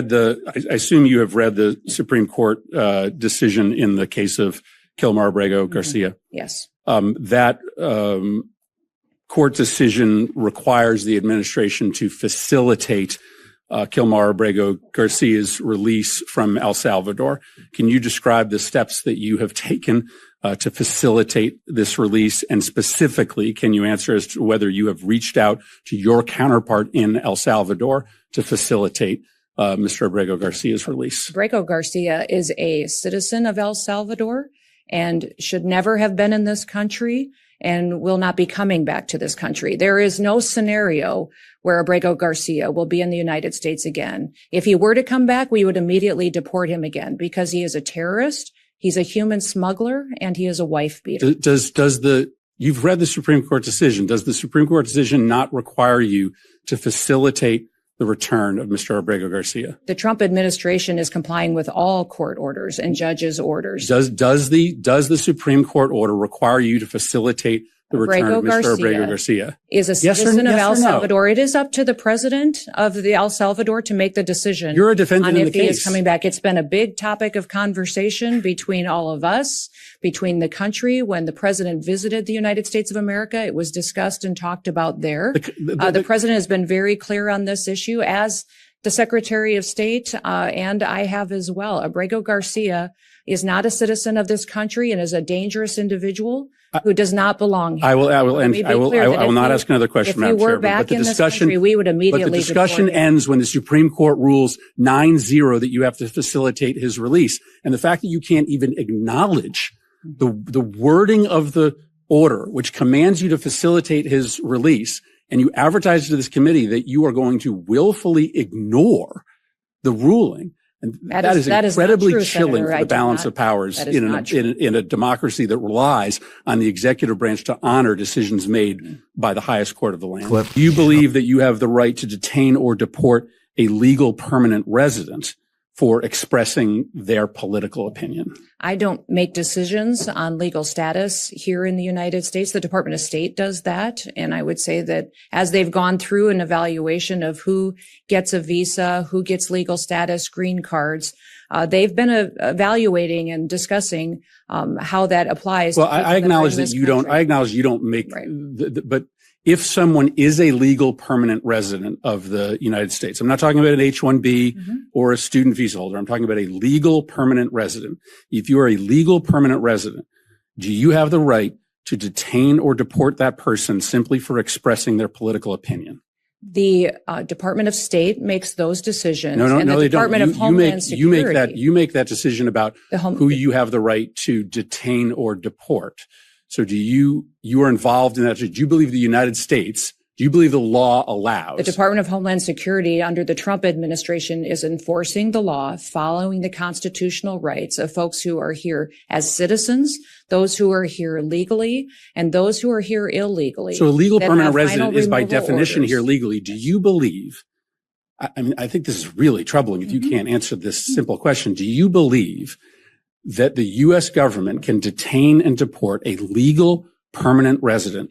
I assume you have read the Supreme Court decision in the case of Kilmar Abrego Garcia. Yes. That court decision requires the administration to facilitate Kilmar Abrego Garcia's release from El Salvador. Can you describe the steps that you have taken to facilitate this release? And specifically, can you answer as to whether you have reached out to your counterpart in El Salvador to facilitate Mr. Abrego Garcia's release? Abrego Garcia is a citizen of El Salvador and should never have been in this country and will not be coming back to this country. There is no scenario where Abrego Garcia will be in the United States again. If he were to come back, we would immediately deport him again because he is a terrorist, he's a human smuggler, and he is a wife beater. You've read the Supreme Court decision. Does the Supreme Court decision not require you to facilitate the return of Mr. Abrego Garcia? The Trump administration is complying with all court orders and judges' orders. Does the Supreme Court order require you to facilitate the return of Mr. Abrego Garcia? Is a citizen of El Salvador. It is up to the president of the El Salvador to make the decision. You're a defendant in the case. If he is coming back. It's been a big topic of conversation between all of us, between the country. When the president visited the United States of America, it was discussed and talked about there. The president has been very clear on this issue, as the Secretary of State, and I have as well. Abrego Garcia is not a citizen of this country and is a dangerous individual who does not belong here. I will not ask another question, Madam Chair. But the discussion, we would immediately. But the discussion ends when the Supreme Court rules 9-0 that you have to facilitate his release. And the fact that you can't even acknowledge the wording of the order, which commands you to facilitate his release, and you advertise to this committee that you are going to willfully ignore the ruling. And that is incredibly chilling for the balance of powers in a democracy that relies on the executive branch to honor decisions made by the highest court of the land. Do you believe that you have the right to detain or deport a legal permanent resident for expressing their political opinion? I don't make decisions on legal status here in the United States. The Department of State does that. And I would say that as they've gone through an evaluation of who gets a visa, who gets legal status, green cards, they've been evaluating and discussing how that applies. Well, I acknowledge that you don't. I acknowledge you don't make. But if someone is a legal permanent resident of the United States, I'm not talking about an H-1B or a student visa holder. I'm talking about a legal permanent resident. If you are a legal permanent resident, do you have the right to detain or deport that person simply for expressing their political opinion? The Department of State makes those decisions. No, the Department of Homeland Security. You make that decision about who you have the right to detain or deport. So you are involved in that. Do you believe the United States, do you believe the law allows? The Department of Homeland Security under the Trump administration is enforcing the law, following the constitutional rights of folks who are here as citizens, those who are here legally, and those who are here illegally. So a legal permanent resident is by definition here legally. Do you believe, I mean, I think this is really troubling if you can't answer this simple question. Do you believe that the U.S. government can detain and deport a legal permanent resident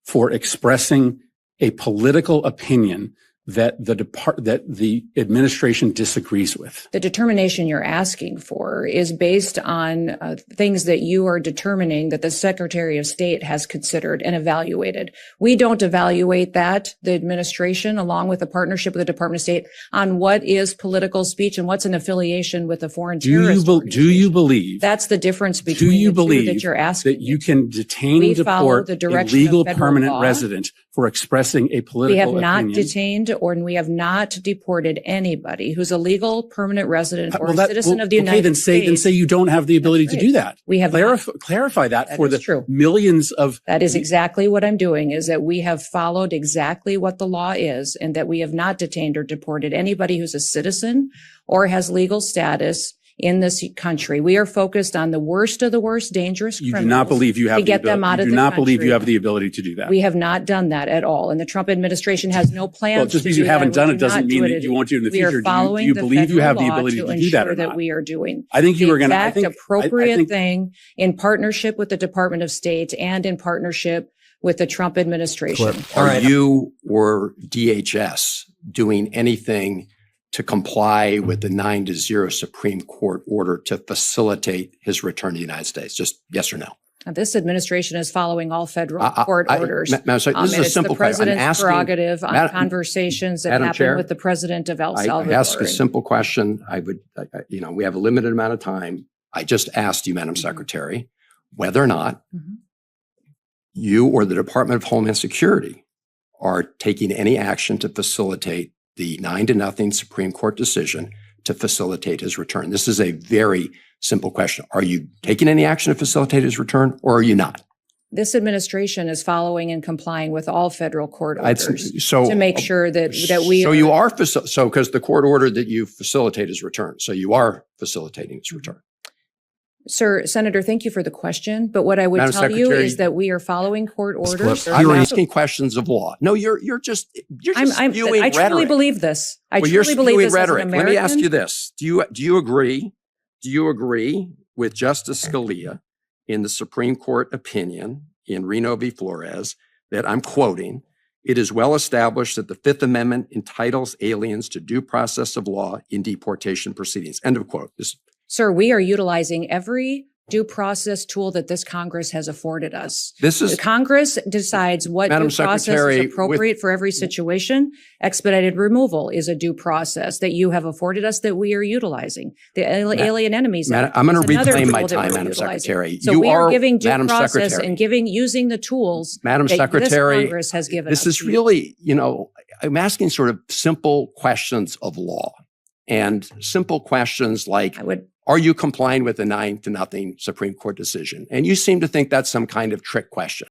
for expressing a political opinion that the administration disagrees with? The determination you're asking for is based on things that you are determining that the Secretary of State has considered and evaluated. We don't evaluate that, the administration, along with a partnership with the Department of State, on what is political speech and what's an affiliation with a foreign terrorist organization. Do you believe? That's the difference between the two that you're asking. That you can detain and deport a legal permanent resident for expressing a political opinion? We have not detained we have not deported anybody who's a legal permanent resident or a citizen of the United States. Then say you don't have the ability to do that. We have clarify that for the millions of. That is exactly what I'm doing, is that we have followed exactly what the law is, and that we have not detained or deported anybody who's a citizen or has legal status in this country. We are focused on the worst of the worst dangerous criminals. You do not believe you have to get them out of the country. You do not believe you have the ability to do that. We have not done that at all. And the Trump administration has no plans. Well, just because you haven't done it doesn't mean that you won't do it in the future. Do you believe you have the ability to do that or not? That we are doing. I think you are going to. The exact appropriate thing in partnership with the Department of State and in partnership with the Trump administration. Are you or DHS doing anything to comply with the 9-0 Supreme Court order to facilitate his return to the United States? Just yes or no. This administration is following all federal court orders. Madam Secretary, this is a simple question. The president's prerogative on conversations that happen with the president of El Salvador. I ask a simple question. We have a limited amount of time. I just asked you, Madam Secretary, whether or not you or the Department of Homeland Security are taking any action to facilitate the 9-0 Supreme Court decision to facilitate his return. This is a very simple question. Are you taking any action to facilitate his return, or are you not? This administration is following and complying with all federal court orders to make sure that we. So you are because the court ordered that you facilitate his return. So you are facilitating his return. Sir, Senator, thank you for the question. But what I would tell you is that we are following court orders. I'm asking questions of law. No, you're just spewing rhetoric. I truly believe this. I truly believe this as an American. Let me ask you this. Do you agree with Justice Scalia in the Supreme Court opinion in Reno v. Flores that, I'm quoting, "It is well established that the Fifth Amendment entitles aliens to due process of law in deportation proceedings." End of quote. Sir, we are utilizing every due process tool that this Congress has afforded us. The Congress decides what due process is appropriate for every situation. Expedited removal is a due process that you have afforded us that we are utilizing. The Alien Enemies Act. I'm going to reclaim my time, Madam Secretary. So we are giving due process and using the tools that this Congress has given us. This is really, I'm asking sort of simple questions of law and simple questions like, are you complying with the 9-0 Supreme Court decision? And you seem to think that's some kind of trick question.